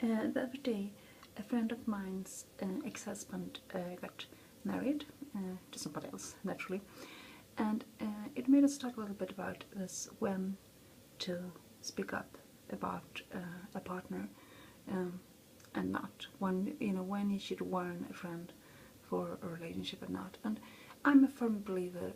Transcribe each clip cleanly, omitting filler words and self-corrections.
The other day, a friend of mine's ex-husband got married to somebody else, naturally, and it made us talk a little bit about this, when to speak up about a partner, and not when when you should warn a friend for a relationship or not. And I'm a firm believer,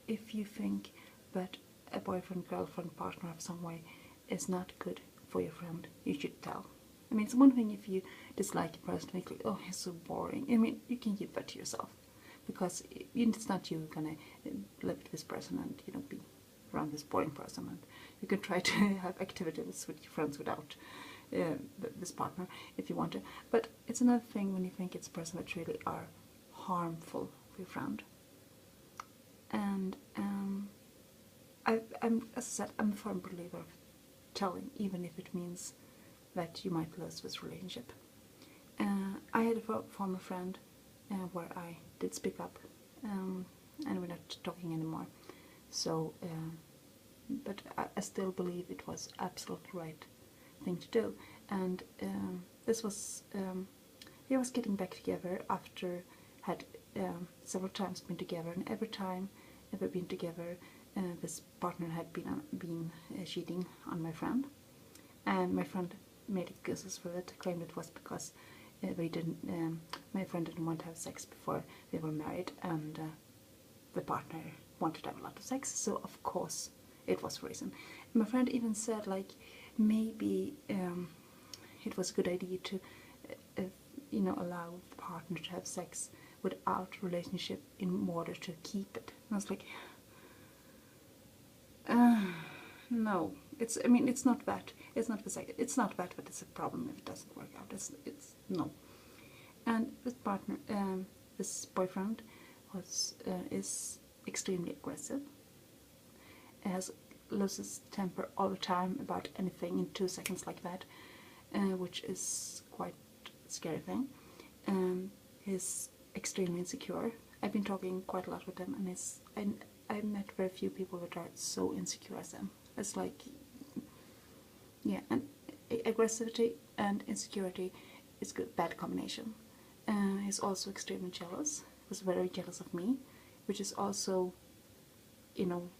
if you think that a boyfriend, girlfriend, partner of some way is not good for your friend, you should tell. I mean, it's one thing if you dislike a person, like, oh, he's so boring. I mean, you can keep that to yourself, because it's not you gonna live with this person and be around this boring person, and you can try to have activities with your friends without this partner if you want to. But it's another thing when you think it's a person that really are harmful for your friend. And I'm, as I said, I'm a firm believer of telling, even if it means that you might lose this relationship. I had a former friend where I did speak up, and we're not talking anymore. So, but I still believe it was absolutely right thing to do. And this was he was getting back together after had several times been together, and every time ever been together, this partner had been cheating on my friend, and my friend made excuses for it, claimed it was because my friend didn't want to have sex before they were married, and the partner wanted to have a lot of sex, so of course it was the reason. And my friend even said, like, maybe it was a good idea to allow the partner to have sex without relationship in order to keep it. And I was like, no, it's not that. It's not the sex. It's not that, but it's a problem if it doesn't work out. It's no. And this partner, this boyfriend, is extremely aggressive. Loses temper all the time about anything in 2 seconds like that, which is quite a scary thing. He's extremely insecure. I've been talking quite a lot with him, and I've met very few people that are so insecure as him. It's like, yeah, and aggressivity and insecurity is a bad combination. He's also extremely jealous. He was very jealous of me, which is also,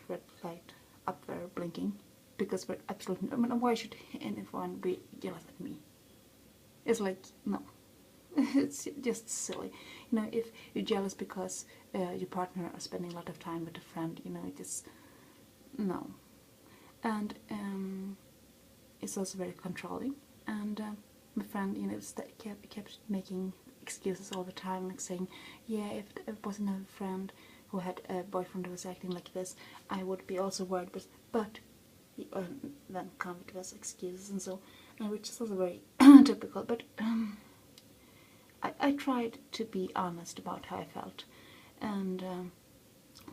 red light up there blinking, because we're absolutely, why should anyone be jealous of me? It's like, no. It's just silly. If you're jealous because your partner are spending a lot of time with a friend, just, no. And it's also very controlling. And my friend, kept making excuses all the time, like saying, yeah, if it wasn't a friend who had a boyfriend who was acting like this, I would be also worried. But he then come with his excuses and so, which is also very typical. But I tried to be honest about how I felt, and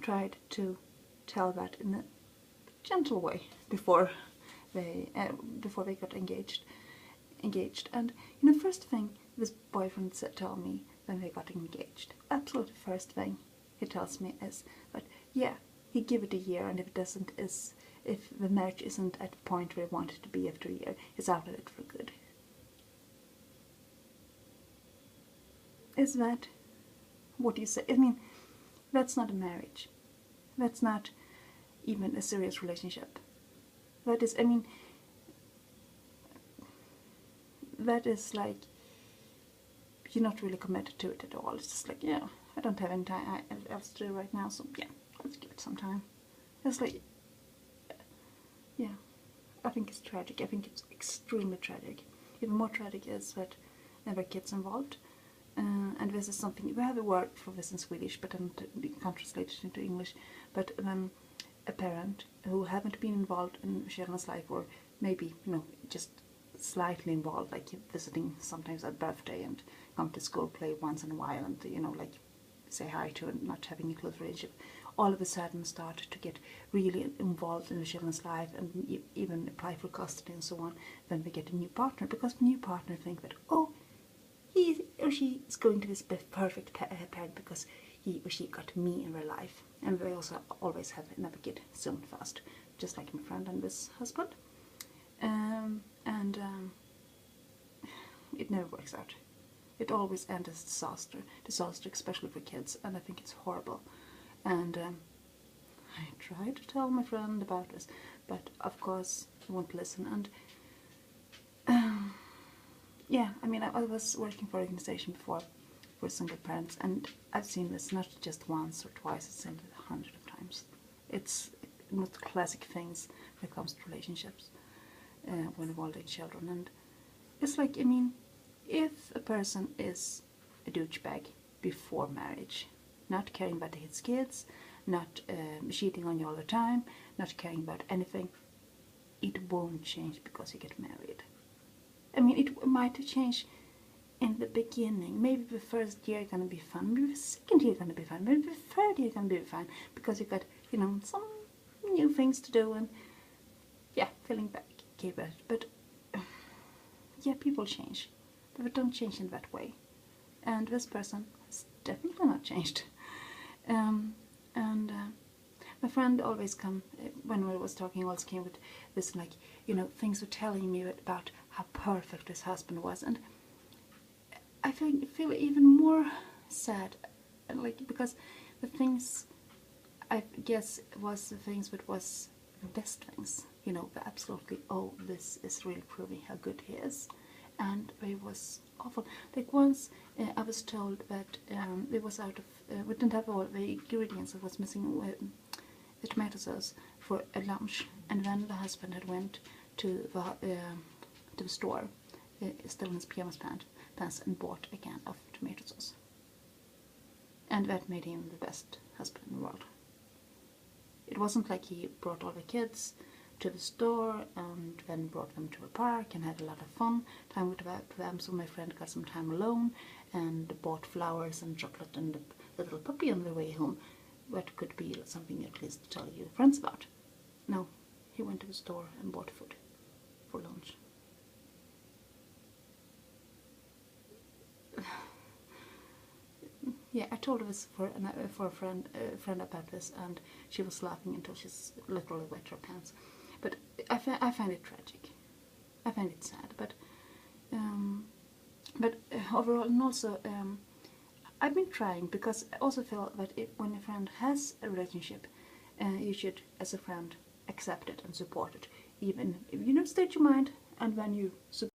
tried to tell that in a gentle way before they got engaged. And first thing this boyfriend told me when they got engaged, absolutely first thing he tells me is that, yeah, he give it a year, and if the marriage isn't at the point where he wanted to be after a year, he's out of it for good. Is that what you say? I mean, that's not a marriage. That's not even a serious relationship. That is, that is like, you're not really committed to it at all. It's just like, yeah, I don't have any time else to do right now, so yeah, let's give it some time. It's like, yeah, I think it's tragic. I think it's extremely tragic. Even more tragic is that there were kids involved. And this is something, we have a word for this in Swedish, but I can't translate it into English. But a parent who haven't been involved in children's life, or maybe, just slightly involved, like visiting sometimes at birthday and come to school play once in a while, and, like say hi to, and not having a close relationship, all of a sudden start to get really involved in the children's life, and even apply for custody and so on. Then they get a new partner, because the new partner think that, oh, he or she is going to be the perfect parent because he or she got me in their life. And they also always have another kid soon, fast, just like my friend and this husband. it never works out. It always ends as disaster, especially for kids, and I think it's horrible. And I tried to tell my friend about this, but of course he won't listen. And yeah, I mean, I was working for an organization before for single parents, and I've seen this not just once or twice, I've seen it hundreds of times. It's one of the classic things when it comes to relationships when involving children. And it's like, I mean, if a person is a douchebag before marriage, not caring about his kids, not cheating on you all the time, not caring about anything, it won't change because you get married. I mean, it might change in the beginning. Maybe the first year gonna be fun, maybe the second year gonna be fun, maybe the third year gonna be fun, because you got, you know, some new things to do, and yeah, feeling back, keep it. But yeah, people change, but they don't change in that way. And this person has definitely not changed. My friend always when we was talking, always came with this, like, you know, things were telling me about how perfect this husband was, and I feel even more sad, like, because the things, I guess, was the things that was the best things, you know, the absolutely, oh, this is really proving how good he is, and it was awful. Like once I was told that it was out of, we didn't have all the ingredients, it was missing the tomato sauce for a lunch, and then the husband had went to the store, still in his pyjamas pants, and bought a can of tomato sauce. And that made him the best husband in the world. It wasn't like he brought all the kids to the store and then brought them to a park and had a lot of fun time with them, so my friend got some time alone and bought flowers and chocolate and the little puppy on the way home. That could be something at least to tell your friends about. No, he went to the store and bought food for lunch. Yeah, I told this for a friend about this, and she was laughing until she's literally wet her pants. But I find it tragic. I find it sad. But overall, and also I've been trying, because I also feel that when a friend has a relationship, you should, as a friend, accept it and support it. Even if you don't state your mind, and when you support